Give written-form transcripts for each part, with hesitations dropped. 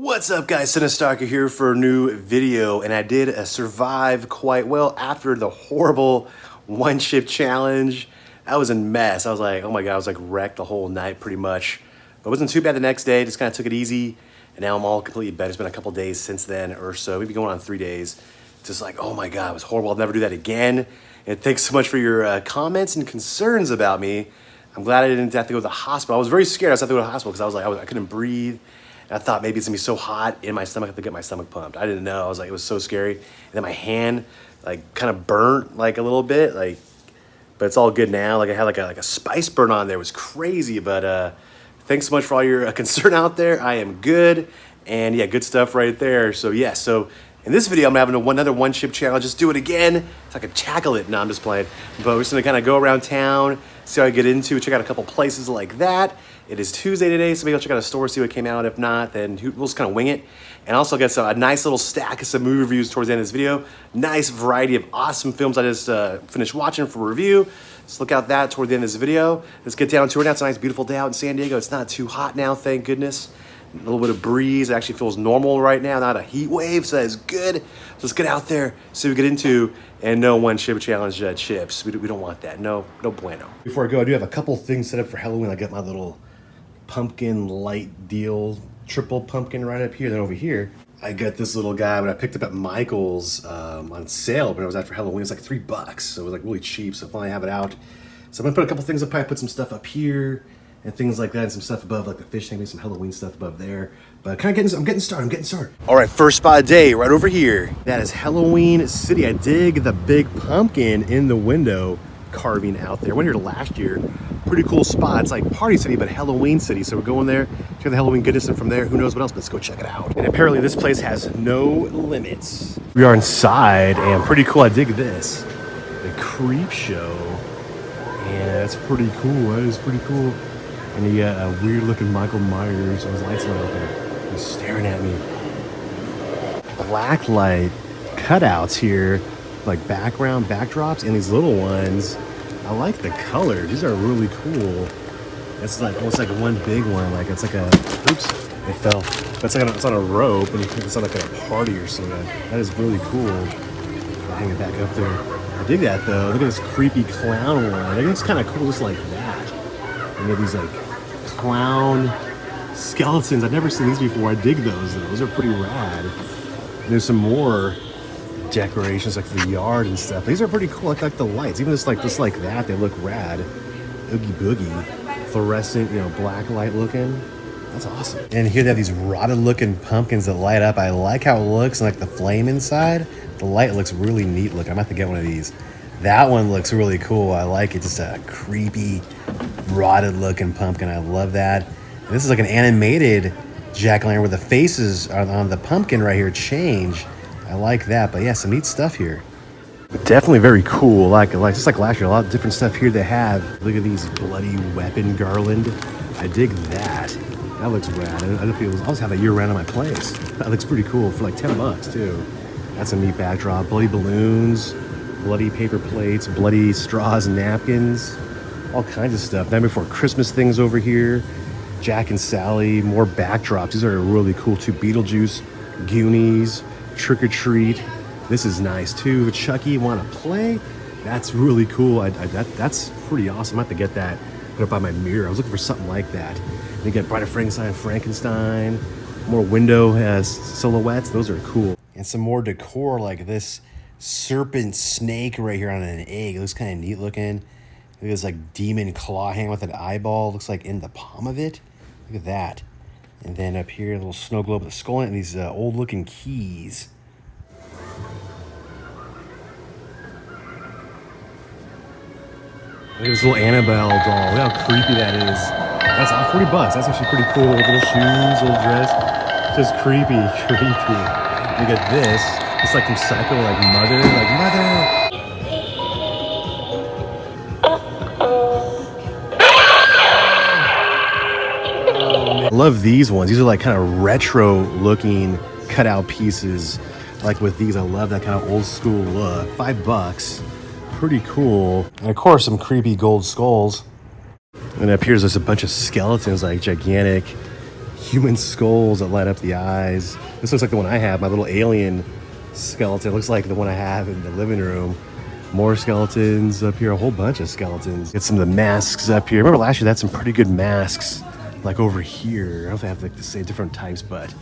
What's up guys, Cinestalker here for a new video, and I did survive quite well after the horrible one chip challenge. I was a mess. I was like, oh my god, I was like wrecked the whole night pretty much. But it wasn't too bad the next day, just kind of took it easy, and now I'm all completely better. It's been a couple days since then or so, maybe going on 3 days. Just like, oh my god, it was horrible, I'll never do that again. And thanks so much for your comments and concerns about me. I'm glad I didn't have to go to the hospital. I was very scared I was have to go to the hospital because I was like, I couldn't breathe. And I thought maybe it's gonna be so hot in my stomach I have to get my stomach pumped. I didn't know. I was like, it was so scary. And then my hand like kind of burnt like a little bit, like, but it's all good now. Like I had like a spice burn on there. It was crazy, but thanks so much for all your concern out there. I am good, and yeah, good stuff right there. So yeah, so in this video, I'm having another one chip challenge. Just do it again. It's like a chocolate. No, I'm just playing. But we're just gonna kind of go around town, see how I get into, check out a couple places like that. It is Tuesday today, so maybe I'll check out a store, see what came out. If not, then we'll just kind of wing it. And also get a nice little stack of some movie reviews towards the end of this video. Nice variety of awesome films I just finished watching for review. Just look out that toward the end of this video. Let's get down to it now. It's a nice, beautiful day out in San Diego. It's not too hot now, thank goodness. A little bit of breeze. It actually feels normal right now, not a heat wave, so that is good. So let's get out there, see what we get into, and no one chip challenge chips. We don't want that. No bueno. Before I go, I do have a couple things set up for Halloween. I got my little pumpkin light deal, triple pumpkin right up here. Then over here, I got this little guy, but I picked up at Michael's on sale when I was out for Halloween. It's like $3, so it was like really cheap. So finally I have it out. So I'm gonna put a couple things up. I put some stuff up here and things like that, and some stuff above, like the fish tank, maybe some Halloween stuff above there. But kind of I'm getting started. All right, first spot of the day, right over here. That is Halloween City. I dig the big pumpkin in the window carving out there. Went here last year. Pretty cool spot. It's like Party City, but Halloween City. So we're going there, check the Halloween goodness, and from there, who knows what else, but let's go check it out. And apparently this place has no limits. We are inside, and pretty cool. I dig this. The Creep Show. Yeah, that's pretty cool. That is pretty cool. And you got a weird looking Michael Myers, and his lights not open. He's staring at me. Black light cutouts here, like background backdrops, and these little ones. I like the color. These are really cool. It's like almost like one big one. Like it's like a, oops, it fell. But it's like it's on a rope, and it's like a party or something. That is really cool. I'll hang it back up there. I dig that though. Look at this creepy clown one. I think it's kind of cool, just like that. And you have these like clown skeletons. I've never seen these before. I dig those though. Those are pretty rad. And there's some more decorations like the yard and stuff. These are pretty cool. I like the lights. Even just like that, they look rad. Oogie boogie, fluorescent, black light looking. That's awesome. And here they have these rotted looking pumpkins that light up. I like how it looks, and like the flame inside. The light looks really neat looking. I'm gonna have to get one of these. That one looks really cool. I like it. Just a creepy, rotted looking pumpkin. I love that. And this is like an animated jack-o'-lantern where the faces on the pumpkin right here change. I like that, but yeah, some neat stuff here. Definitely very cool. Like just like last year, a lot of different stuff here they have. Look at these bloody weapon garland. I dig that. That looks rad. I don't feel I'll just have that year round on my place. That looks pretty cool for like $10 too. That's a neat backdrop. Bloody balloons, bloody paper plates, bloody straws and napkins, all kinds of stuff. Then before Christmas things over here. Jack and Sally, more backdrops. These are really cool too. Beetlejuice, Goonies, Trick or Treat. This is nice too. Chucky, want to play? That's really cool. That's pretty awesome. I have to get that, put it by my mirror. I was looking for something like that. You get Bride of Frankenstein, more window silhouettes. Those are cool. And some more decor like this serpent snake right here on an egg. It looks kind of neat looking. Look at this like demon claw hand with an eyeball. Looks like in the palm of it. Look at that. And then up here, a little snow globe with a skull and these old looking keys. Look at this little Annabelle doll. Look how creepy that is. That's $40. That's actually pretty cool. Little shoes, little dress. Just creepy. Look at this. It's like from Psycho, like mother. I love these ones. These are like kind of retro looking cutout pieces. Like with these, I love that kind of old school look. $5. Pretty cool. And of course, some creepy gold skulls. And up here, there's a bunch of skeletons, like gigantic human skulls that light up the eyes. This looks like the one I have, my little alien skeleton. It looks like the one I have in the living room. More skeletons up here, a whole bunch of skeletons. Get some of the masks up here. Remember last year they had some pretty good masks, like over here. I don't know if they have like the same different types, but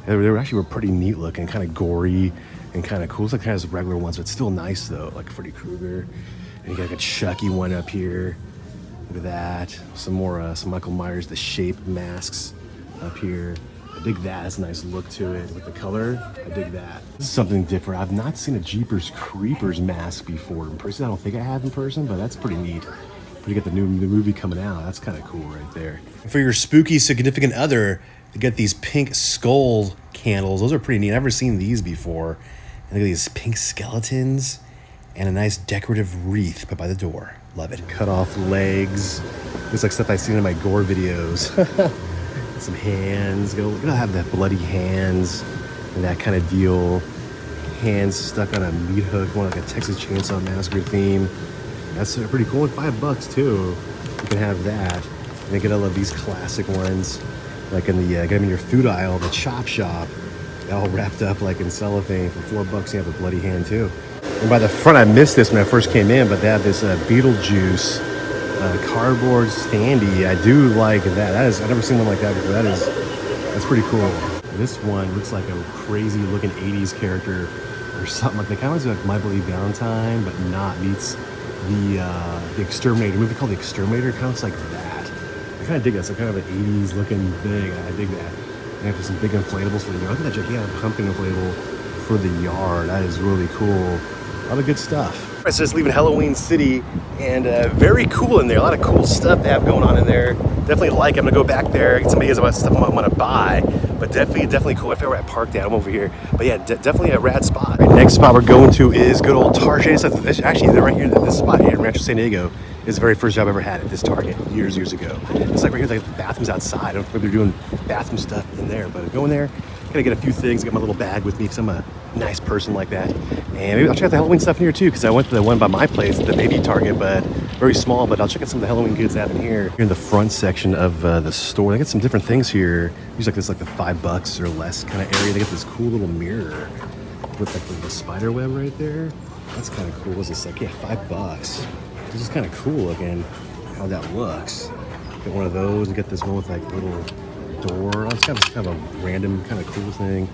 they were pretty neat looking, kind of gory and kind of cool. It's like kind of regular ones, but still nice though, like Freddy Krueger. And you got like a Chucky one up here. Look at that. Some more, some Michael Myers, the shape masks up here. I dig that. That's a nice look to it with the color. I dig that. This is something different. I've not seen a Jeepers Creepers mask before in person. I don't think I have in person, but that's pretty neat. But you got the movie coming out. That's kind of cool right there. And for your spooky significant other, to get these pink skull candles. Those are pretty neat. I've never seen these before. And look at these pink skeletons and a nice decorative wreath put by the door. Love it. Cut off legs. Looks like stuff I've seen in my gore videos. Some hands. Gonna have that bloody hands and that kind of deal. Hands stuck on a meat hook, one like a Texas Chainsaw Massacre theme. That's pretty cool. And $5 too. You can have that. And again, I love these classic ones, like in the get them in your food aisle, the chop shop, all wrapped up like in cellophane. For $4, you have a bloody hand too. And by the front, I missed this when I first came in, but they have this Beetlejuice cardboard standee. I do like that. I've never seen one like that before. That's pretty cool. And this one looks like a crazy looking 80s character or something. Like they kind of looks like My Bloody Valentine, but not meets the Exterminator. A movie called The Exterminator kind of looks like that. I kind of dig that. It's like kind of an 80s looking thing. I dig that. And they have some big inflatables for the yard. Look at that gigantic pumpkin inflatable for the yard. That is really cool. A lot of good stuff. All right, so just leaving Halloween City, and very cool in there. A lot of cool stuff they have going on in there. Definitely like it. I'm gonna go back there, get some ideas about stuff I want to buy. But definitely cool. I feel where I parked at. I'm over here. But yeah, definitely a rad spot. All right, next spot we're going to is good old Target. Actually, they're right here. This spot here in Rancho San Diego is the very first job I ever had at this Target years ago. It's like right here, like the bathrooms outside. I don't know if they're doing bathroom stuff in there, but go in there. Gotta get a few things. Got my little bag with me because I'm a nice person like that. And maybe I'll check out the Halloween stuff in here too, because I went to the one by my place, the baby Target, but very small. But I'll check out some of the Halloween goods they have in here. Here in the front section of the store, they got some different things here. Usually like this, like the $5 or less kind of area. They got this cool little mirror with like the spider web right there. That's kind of cool. What's this like? Yeah, $5. This is kind of cool looking how that looks. Get one of those and get this one with like little door. It's kind of a random kind of cool thing.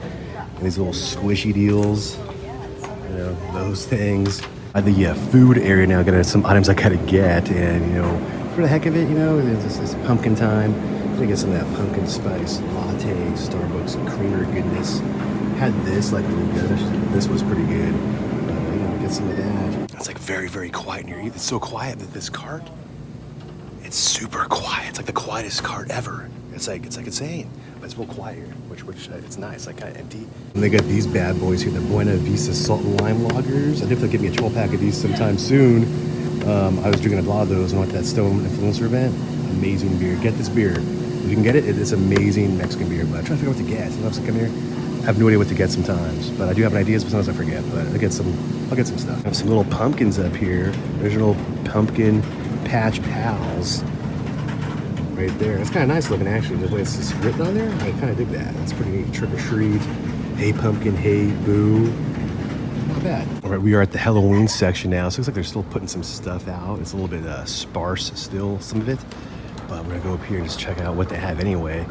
And these little squishy deals, you know, those things. At the food area now, got some items I gotta get, and you know, for the heck of it, you know, it's pumpkin time. I'm gonna get some of that pumpkin spice latte, Starbucks creamer goodness. Had this like really good. This was pretty good. You know, get some of that. It's like very quiet in here. It's so quiet that this cart, it's super quiet. It's like the quietest cart ever. It's like insane, but it's real quiet here, which it's nice, like kind of empty. And they got these bad boys here, the Buena Vista Salt and Lime Lagers. I think they'll give me a 12-pack of these sometime soon. I was drinking a lot of those and went to that Stone Influencer event. Amazing beer. Get this beer. If you can get it, it's amazing Mexican beer. But I'm trying to figure out what to get. Sometimes I come here, I have no idea what to get sometimes. But I do have ideas, but sometimes I forget. But I'll get some stuff. I have some little pumpkins up here. There's your little pumpkin patch pals. Right there. It's kind of nice looking actually, the way it's just written on there. I kind of dig that. That's pretty neat. Trick or treat. Hey pumpkin, hey boo. Not bad. All right, we are at the Halloween section now. So it looks like they're still putting some stuff out. It's a little bit sparse still, some of it. But we're gonna go up here and just check out what they have anyway.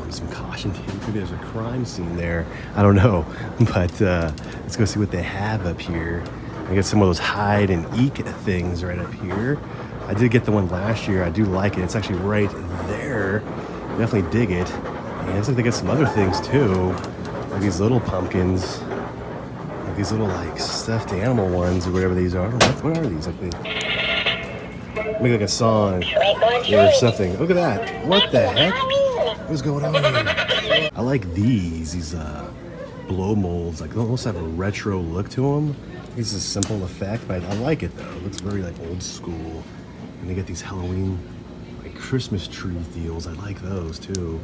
Some caution tape. Maybe there's a crime scene there. I don't know. But let's go see what they have up here. I get some of those hide and eek things right up here. I did get the one last year. I do like it. It's actually right there. Definitely dig it. And it looks like they got some other things too. Like these little pumpkins. Like these little like stuffed animal ones or whatever these are. I don't know. What are these? Like they make like a song or something. Look at that. What the heck? What's going on here? I like these blow molds. Like they almost have a retro look to them. It's a simple effect, but I like it though. It looks very like old school. And they get these Halloween like Christmas tree deals. I like those too.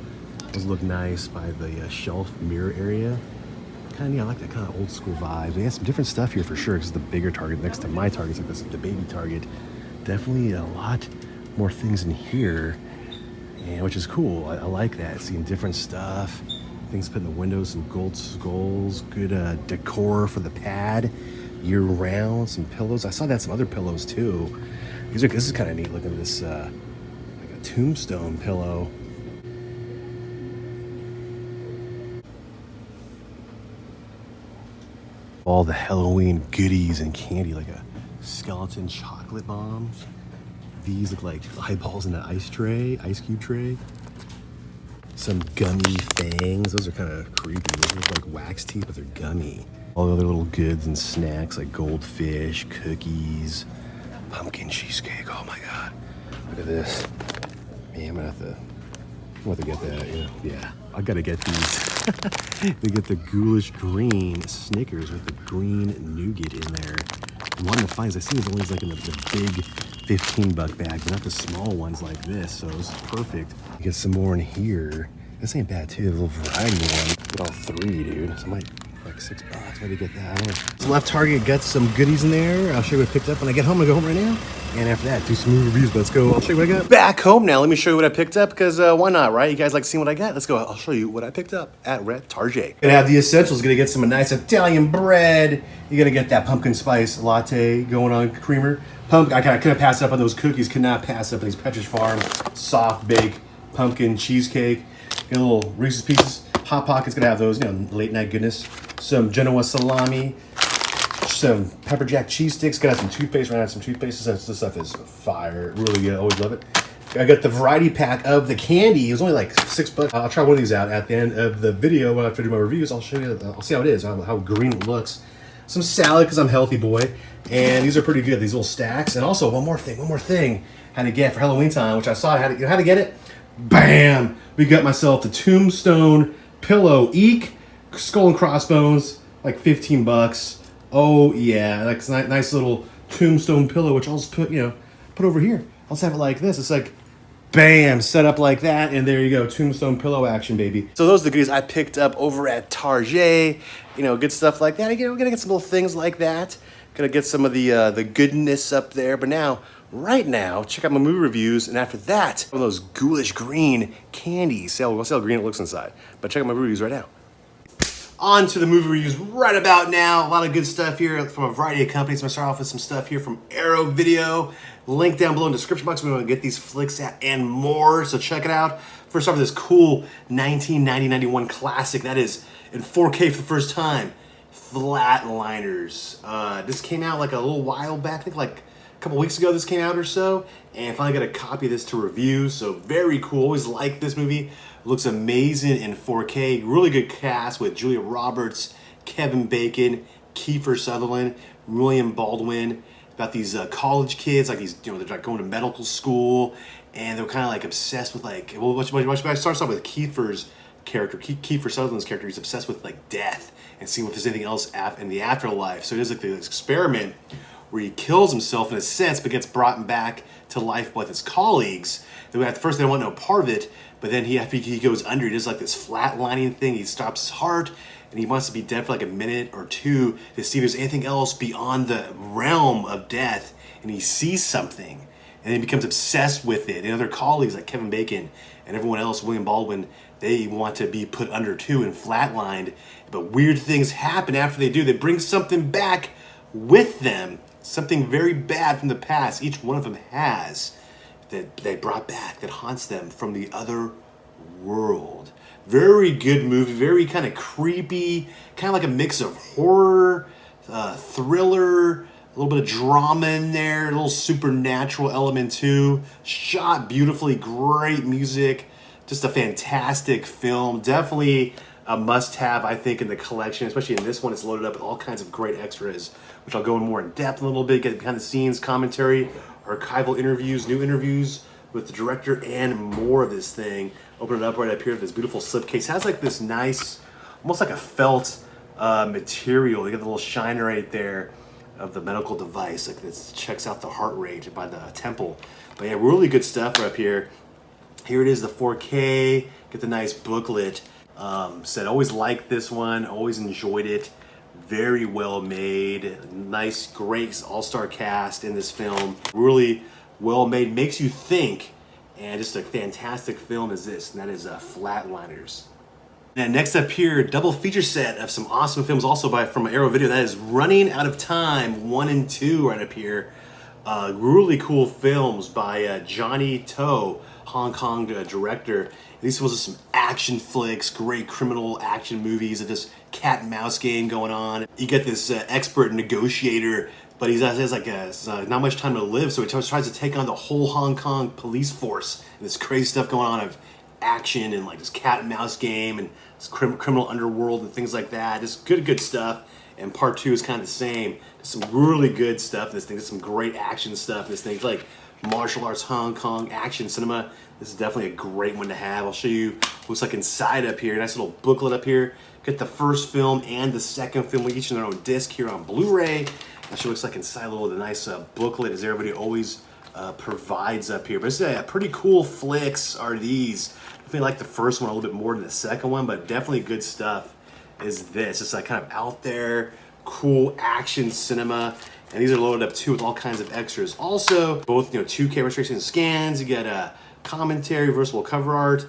Those look nice by the shelf mirror area. Kind of neat. I like that kind of old school vibe. They have some different stuff here for sure. Because the bigger Target next to my Target, like this, the baby Target. Definitely a lot more things in here. and which is cool. I like that, seeing different stuff. Things put in the windows, some gold skulls, good decor for the pad, year round, some pillows. I saw that some other pillows too. This is kind of neat looking, this like a tombstone pillow. All the Halloween goodies and candy, like a skeleton chocolate bomb. These look like eyeballs in an ice cube tray. Some gummy fangs. Those are kind of creepy. Those look like wax teeth, but they're gummy. All the other little goods and snacks like goldfish, cookies, pumpkin cheesecake. Oh my God. Look at this. Man, I'm gonna have to get that. Yeah. I gotta get these. They get the ghoulish green Snickers with the green nougat in there. One of the finds I see is always like in the big 15-buck bag, but not the small ones like this. So this is perfect. Get some more in here. This ain't bad too. The little variety one. Get all three, dude. So I might for like $6. Maybe get that. I don't know. So left Target, got some goodies in there. I'll show you what I picked up when I get home. I'm gonna go home right now. And after that, do some movie reviews. Let's go. I'll show you what I got. Back home now. Let me show you what I picked up, because why not, right? You guys like seeing what I got? Let's go. I'll show you what I picked up at Red Target. Gonna have the essentials. Gonna get some nice Italian bread. You're gonna get that pumpkin spice latte going on, creamer. I couldn't pass up on those cookies. Could not pass up on these Petrus Farm soft bake pumpkin cheesecake. Get a little Reese's Pieces. Hot Pockets, gonna have those, late night goodness. Some Genoa salami. Some pepper jack cheese sticks. Got some toothpaste. Ran out of some toothpaste. This stuff is fire. Really good. Always love it. I got the variety pack of the candy. It was only like $6. I'll try one of these out at the end of the video after I do my reviews. I'll show you. I'll see how it is. How green it looks. Some salad because I'm a healthy boy, and these are pretty good. These little stacks. And also one more thing. Had to get for Halloween time, which I saw. How to get it? Bam! We got myself the Tombstone pillow. Eek, skull and crossbones, like $15. Oh yeah, like nice little tombstone pillow, which I'll just put over here. I'll just have it like this. It's like, bam, set up like that, and there you go, tombstone pillow action, baby. So those are the goodies I picked up over at Target. Good stuff like that. We're gonna get some little things like that. Gonna get some of the goodness up there. But now, right now, check out my movie reviews, and after that, one of those ghoulish green candies. We'll see how green it looks inside. But check out my movie reviews right now. On to the movie reviews right about now. A lot of good stuff here from a variety of companies. I'm going to start off with some stuff here from Arrow Video. Link down below in the description box. We want to get these flicks at and more, so check it out. First off, this cool 1990-91 classic that is in 4K for the first time. Flatliners. This came out like a little while back. I think like a couple weeks ago this came out or so. And finally got a copy of this to review. So very cool. Always liked this movie. Looks amazing in 4K. Really good cast with Julia Roberts, Kevin Bacon, Kiefer Sutherland, William Baldwin. About these college kids, like they're like going to medical school, and they're kind of like obsessed with it starts off with Kiefer's character, Kiefer Sutherland's character. He's obsessed with like death and seeing if there's anything else in the afterlife. So it is like this experiment where he kills himself in a sense, but gets brought back to life by his colleagues. At first they don't want no part of it, but then he goes under. He does like this flatlining thing. He stops his heart, and he wants to be dead for like a minute or two to see if there's anything else beyond the realm of death. And he sees something, and then he becomes obsessed with it. And other colleagues like Kevin Bacon and everyone else, William Baldwin, they want to be put under too and flatlined. But weird things happen after they do. They bring something back with them, something very bad from the past. Each one of them has that they brought back that haunts them from the other world. Very good movie, very kind of creepy, kind of like a mix of horror, thriller, a little bit of drama in there, a little supernatural element too. Shot beautifully, great music, just a fantastic film. Definitely a must-have, I think, in the collection, especially in this one. It's loaded up with all kinds of great extras, which I'll go in more in depth a little bit, get behind the scenes commentary, archival interviews, new interviews with the director, and more of this thing. Open it up right up here with this beautiful slipcase. It has like this nice, almost like a felt material. You get the little shine right there of the medical device. Like this checks out the heart rate by the temple. But yeah, really good stuff right up here. Here it is, the 4K. Get the nice booklet. Said always liked this one, always enjoyed it. Very well made, nice, great all-star cast in this film. Really well made, makes you think and just a fantastic film is this, and that is Flatliners. Now next up here, double feature set of some awesome films also from Arrow Video. That is Running Out of Time 1 and 2 right up here. Really cool films by Johnny To, Hong Kong director. These films are some action flicks, great criminal action movies of this cat and mouse game going on. You get this expert negotiator, but he has like not much time to live, so he tries to take on the whole Hong Kong police force. And this crazy stuff going on of action and like this cat and mouse game and this criminal underworld and things like that. Just good stuff. And part 2 is kind of the same. There's some really good stuff in this thing. There's some great action stuff in this thing. It's like martial arts, Hong Kong action cinema. This is definitely a great one to have. I'll show you what looks like inside up here. Nice little booklet up here. Get the first film and the second film each in their own disc here on Blu-ray. I'll show you what it looks like inside. The nice booklet, as everybody always provides up here. But it's pretty cool flicks are these. I definitely like the first one a little bit more than the second one, but definitely good stuff is this. It's like kind of out there, cool action cinema. And these are loaded up too with all kinds of extras. Also, both 2K restoration scans. You get commentary, reversible cover art,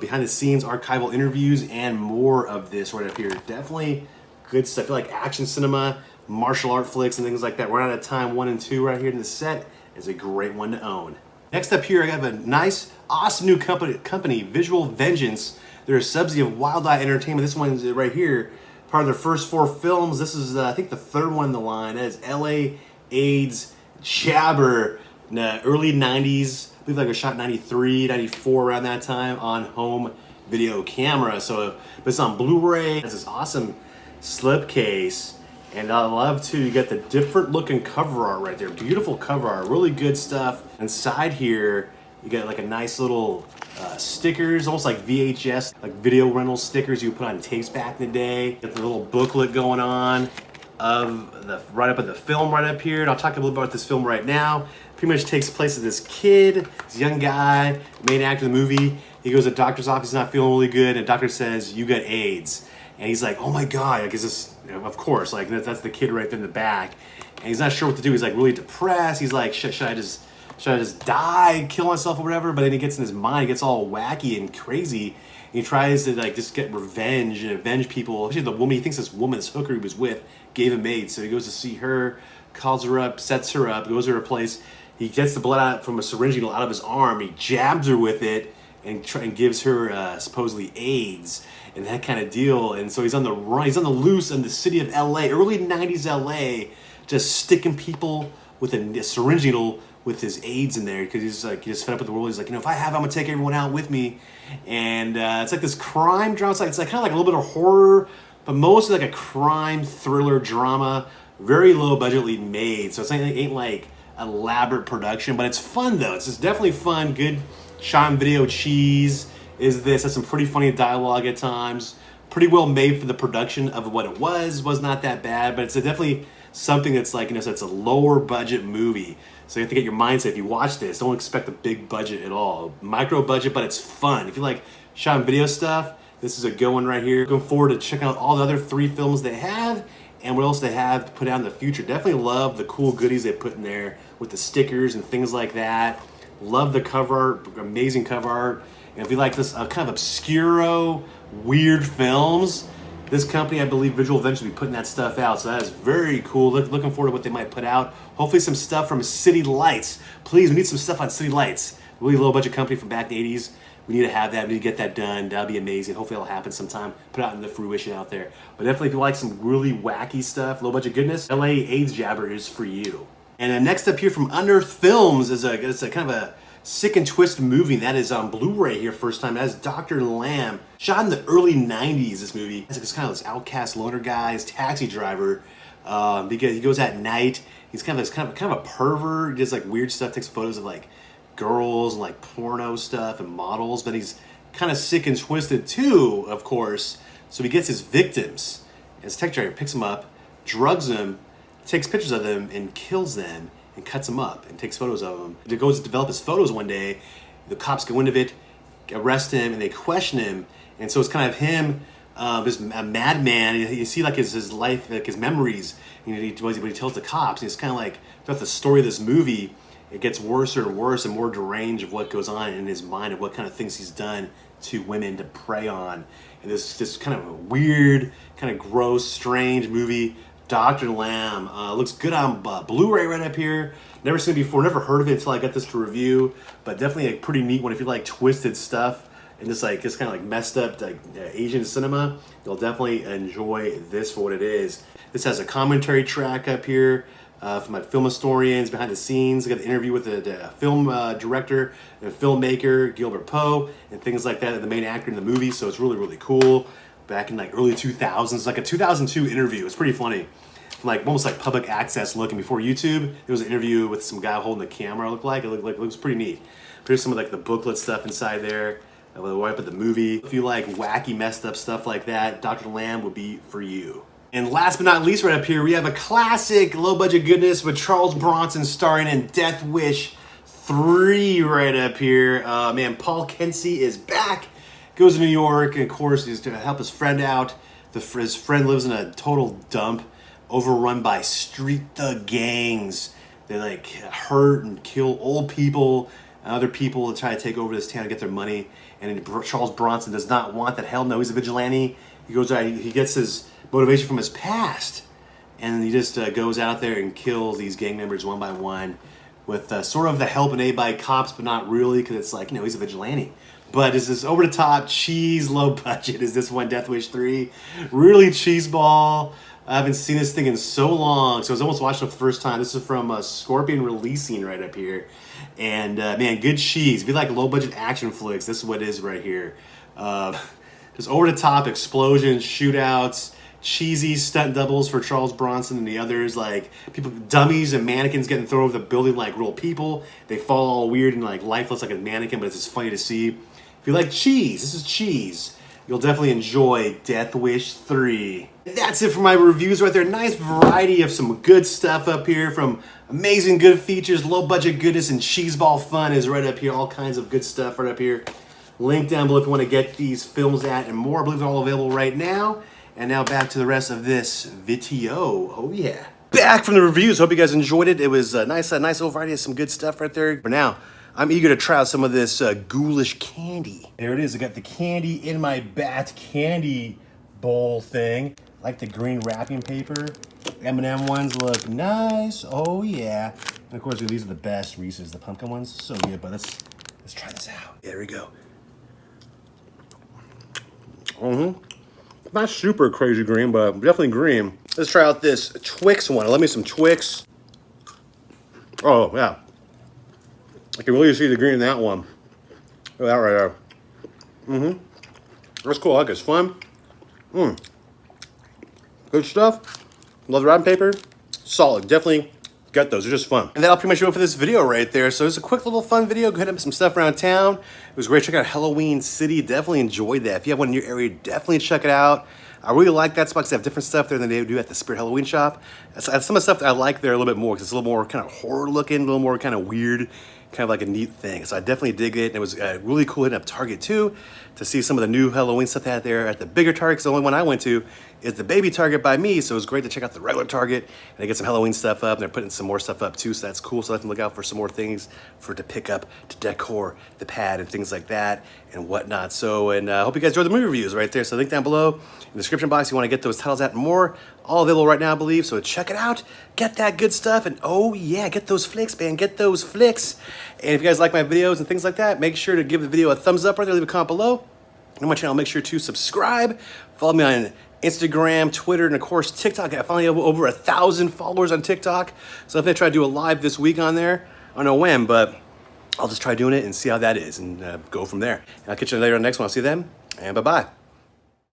behind the scenes archival interviews, and more of this right up here. Definitely good stuff. I feel like action cinema, martial art flicks, and things like that. Run Out of Time 1 and 2 right here in the set is a great one to own. Next up here, I have a nice, awesome new company, Visual Vengeance. They're a subsidiary of Wild Eye Entertainment. This one is right here, part of their first 4 films. This is, I think, the third one in the line. That is LA AIDS Shabber, in the early 90s. I believe like it was shot 93, 94 around that time on home video camera. So, but it's on Blu-ray. It's this awesome slipcase. And I love too, you get the different looking cover art right there. Beautiful cover art, really good stuff. Inside here, you get like a nice little stickers, almost like VHS, like video rental stickers you put on tapes back in the day. Get the little booklet going on of the right up at the film right up here. And I'll talk a little bit about this film right now. Pretty much takes place of this kid, this young guy, main actor of the movie. He goes to the doctor's office, he's not feeling really good, and the doctor says, "You got AIDS." And he's like, "Oh my God," like, is this, of course, like that's the kid right there in the back. And he's not sure what to do. He's like really depressed. He's like, should I just die, kill myself or whatever? But then he gets in his mind, he gets all wacky and crazy. And he tries to like just get revenge and avenge people. Especially the woman, he thinks this woman, this hooker he was with, gave him AIDS. So he goes to see her, calls her up, sets her up, goes to her place. He gets the blood out from a syringe needle out of his arm. He jabs her with it and gives her supposedly AIDS and that kind of deal. And so he's on the run, he's on the loose in the city of LA, early 90s LA, just sticking people with a syringe needle with his AIDS in there because he's fed up with the world. He's like, if I have, I'm gonna take everyone out with me. And it's like this crime drama. It's like kind of like a little bit of horror, but mostly like a crime thriller drama, very low budgetly made. So it ain't like elaborate production, but it's fun though. It's just definitely fun, good shot and video cheese is this. Has some pretty funny dialogue at times. Pretty well made for the production of what it was not that bad, but it's definitely something that's like, so it's a lower budget movie. So you have to get your mindset. If you watch this, don't expect a big budget at all. Micro budget, but it's fun. If you like shot and video stuff, this is a good one right here. Looking forward to checking out all the other 3 films they have and what else they have to put out in the future. Definitely love the cool goodies they put in there with the stickers and things like that. Love the cover art, amazing cover art. And if you like this kind of obscuro, weird films, this company, I believe, Visual Vengeance, will be putting that stuff out. So that is very cool. Looking forward to what they might put out. Hopefully some stuff from City Lights. Please, we need some stuff on City Lights. Really low budget company from back in the 80s. We need to have that. We need to get that done. That'll be amazing. Hopefully it'll happen sometime. Put it out into fruition out there. But definitely if you like some really wacky stuff, low budget goodness, LA AIDS Jabber is for you. And then next up here from Unearthed Films is a kind of a sick and twist movie that is on Blu-ray here first time. That is Dr. Lamb. Shot in the early 90s, this movie. It's kind of this outcast loner guy, his taxi driver. Because he goes at night. He's kind of a pervert. He does like weird stuff, takes photos of like girls and like porno stuff and models, but he's kind of sick and twisted too, of course. So he gets his victims. And his taxi driver picks them up, drugs them, takes pictures of them, and kills them, and cuts them up, and takes photos of them. He goes to develop his photos one day. The cops go into it, arrest him, and they question him. And so it's kind of him, this a madman. You see like his life, like his memories, what he tells the cops. And it's kind of like throughout the story of this movie, it gets worse and worse and more deranged of what goes on in his mind and what kind of things he's done to women to prey on. And this kind of a weird, kind of gross, strange movie, Dr. Lamb. Looks good on Blu-ray right up here. Never seen it before, never heard of it until I got this to review, but definitely a pretty neat one if you like twisted stuff and just kind of like messed up like Asian cinema. You'll definitely enjoy this for what it is. This has a commentary track up here from my film historians, behind the scenes. I got the interview with the film director and filmmaker Gilbert Poe and things like that, the main actor in the movie. So it's really, really cool. Back in like early 2000s, like a 2002 interview. It's pretty funny. From like almost like public access looking before YouTube. There was an interview with some guy holding the camera. It looks pretty neat. There's some of like the booklet stuff inside there. Right up at the movie. If you like wacky, messed up stuff like that, Dr. Lamb would be for you. And last but not least, right up here, we have a classic low-budget goodness with Charles Bronson starring in Death Wish 3 right up here. Man, Paul Kensey is back. Goes to New York, and of course, he's to help his friend out. His friend lives in a total dump, overrun by street thug gangs. They like hurt and kill old people and other people to try to take over this town and get their money. And Charles Bronson does not want that. Hell no, he's a vigilante. He goes out, he gets his motivation from his past, and he just goes out there and kills these gang members one by one with sort of the help and aid by cops, but not really, because it's like, he's a vigilante. But is this over the top cheese, low budget? Is this one Death Wish 3? Really cheeseball. I haven't seen this thing in so long, so I was almost watching it for the first time. This is from Scorpion Releasing right up here. And man, good cheese. If you like low budget action flicks, this is what it is right here. Just over the top explosions, shootouts, cheesy stunt doubles for Charles Bronson and the others, like people, dummies and mannequins getting thrown over the building like real people. They fall all weird and like lifeless like a mannequin, but it's just funny to see. If you like cheese, this is cheese. You'll definitely enjoy Death Wish 3. That's it for my reviews right there. Nice variety of some good stuff up here, from amazing good features, low budget goodness, and cheeseball fun is right up here. All kinds of good stuff right up here. Link down below if you want to get these films at and more. I believe they're all available right now. And now back to the rest of this video. Oh yeah. Back from the reviews. Hope you guys enjoyed it. It was a nice little variety of some good stuff right there. For now, I'm eager to try out some of this ghoulish candy. There it is. I got the candy in my bat candy bowl thing. I like the green wrapping paper. M&M ones look nice. Oh yeah. And of course, these are the best Reese's. The pumpkin ones, so good. But let's try this out. There we go. Not super crazy green, but definitely green. Let's try out this Twix one. Let me some Twix. Oh yeah. I can really see the green in that one. Look at that right there. That's cool. I like it. It's fun. Good stuff. Love the wrapping paper. Solid. Definitely get those. They're just fun. And that'll pretty much do it for this video right there. So it's a quick little fun video. Go ahead and put some stuff around town. It was great. Check out Halloween City. Definitely enjoyed that. If you have one in your area, definitely check it out. I really like that spot because they have different stuff there than they do at the Spirit Halloween shop. Some of the stuff that I like there a little bit more because it's a little more kind of horror looking, a little more kind of weird, kind of like a neat thing. So I definitely dig it. And it was really cool hitting up Target too to see some of the new Halloween stuff they had there at the bigger Target. The only one I went to is the baby Target by me. So it was great to check out the regular Target and they get some Halloween stuff up. And they're putting some more stuff up too. So that's cool. So I can look out for some more things to pick up to decor the pad and things like that and whatnot. So, and I hope you guys enjoyed the movie reviews right there. So link down below in the description box if you want to get those titles at and more. All available right now, I believe. So check it out. Get that good stuff. And oh yeah, get those flicks, man. Get those flicks. And if you guys like my videos and things like that, make sure to give the video a thumbs up right there. Leave a comment below. And on my channel, make sure to subscribe. Follow me on Instagram, Twitter, and of course TikTok. I finally have over 1,000 followers on TikTok. So if I try to do a live this week on there, I don't know when, but I'll just try doing it and see how that is and go from there. And I'll catch you later on the next one. I'll see you then, and bye-bye.